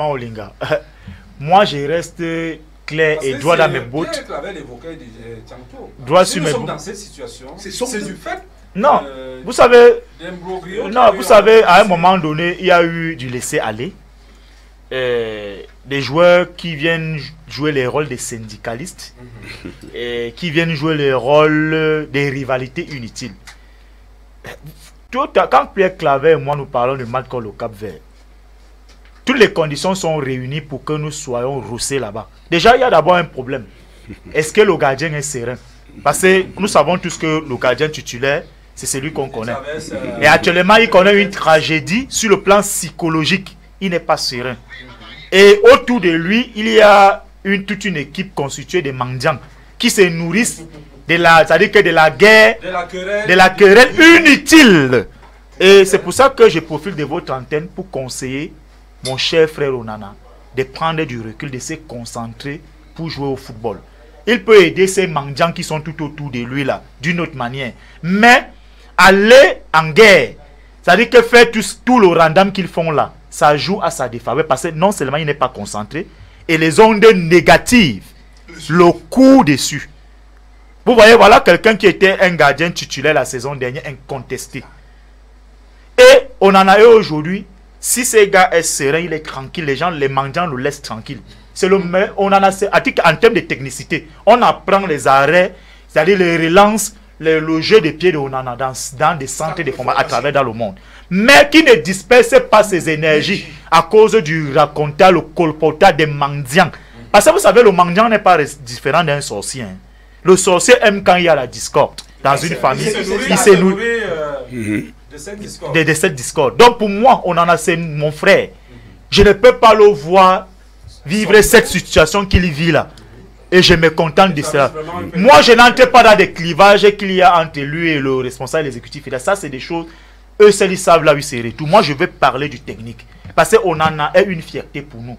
Olinga. Moi, je reste clair et droit dans mes bottes. Droit sur mes bottes. Dans cette situation, c'est du fait. Non, vous savez, à un moment donné, il y a eu du laisser-aller. Des joueurs qui viennent jouer les rôles des syndicalistes et qui viennent jouer les rôles des rivalités inutiles. Quand Pierre Claver et moi nous parlons de match contre le Cap-Vert, toutes les conditions sont réunies pour que nous soyons roussés là-bas. Déjà, il y a d'abord un problème. Est-ce que le gardien est serein? Parce que nous savons tous que le gardien titulaire, c'est celui qu'on connaît. Et actuellement, il connaît une tragédie sur le plan psychologique. Il n'est pas serein. Et autour de lui, il y a toute une équipe constituée de mendiants qui se nourrissent de la guerre, de la querelle inutile. Et c'est pour ça que je profite de votre antenne pour conseiller mon cher frère Onana de prendre du recul, de se concentrer pour jouer au football. Il peut aider ces mendiants qui sont tout autour de lui là, d'une autre manière. Mais aller en guerre, c'est-à-dire que faire tout le random qu'ils font là, ça joue à sa défaveur parce que non seulement il n'est pas concentré, et les ondes négatives le coup dessus. Vous voyez, voilà quelqu'un qui était un gardien titulaire la saison dernière, incontesté. Et on en a eu aujourd'hui. Si ce gars est serein, il est tranquille, les mendiants le laissent tranquille. C'est le meilleur. On en a en termes de technicité. On apprend les arrêts, c'est-à-dire les relances, le jeu de pied de Onana dans des centres de combat à travers dans le monde. Mais qui ne disperse pas ses énergies à cause du racontage, le colportage des mendiants. Parce que vous savez, le mendiant n'est pas différent d'un sorcier. Hein. Le sorcier aime quand il y a la discorde dans une famille. Il se nourrit de cette discorde. Donc pour moi, on en a, c'est mon frère. Je ne peux pas le voir vivre cette situation qu'il vit là. Et je me contente de cela. Moi, je n'entre pas dans des clivages qu'il y a entre lui et le responsable exécutif. Et là, ça, c'est des choses, eux seuls, ils savent là où c'est tout. Moi, je vais parler du technique. Parce qu'on en a une fierté pour nous.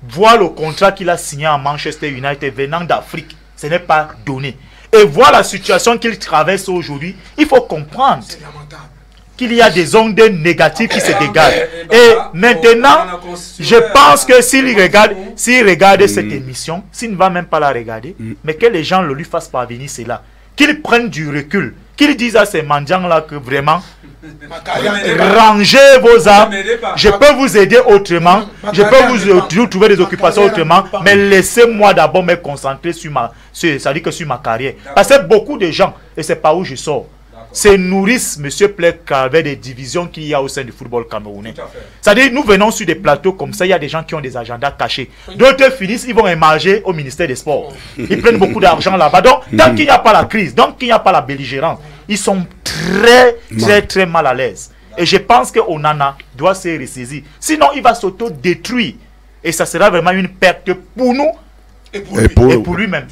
Voir le contrat qu'il a signé à Manchester United venant d'Afrique, ce n'est pas donné. Et voir la situation qu'il traverse aujourd'hui, il faut comprendre qu'il y a des ondes négatives qui se dégagent. Et maintenant, je pense que s'il regarde cette émission, s'il ne va même pas la regarder, mais que les gens le lui fassent parvenir cela, qu'il prenne du recul, qu'il dise à ces mendiants-là que vraiment, rangez vos âmes, je peux vous aider autrement, je peux vous trouver des occupations autrement, mais laissez-moi d'abord me concentrer sur ma carrière. Parce que beaucoup de gens, et c'est pas où je sors, se nourrissent, M. Plek, avec des divisions qu'il y a au sein du football camerounais. C'est-à-dire, nous venons sur des plateaux comme ça, il y a des gens qui ont des agendas cachés. D'autres finissent, ils vont émarger au ministère des Sports. Ils prennent beaucoup d'argent là-bas. Donc, tant qu'il n'y a pas la crise, tant qu'il n'y a pas la belligérance, ils sont très mal à l'aise. Et je pense que Onana doit se ressaisir. Sinon, il va s'auto-détruire. Et ça sera vraiment une perte pour nous et pour lui-même.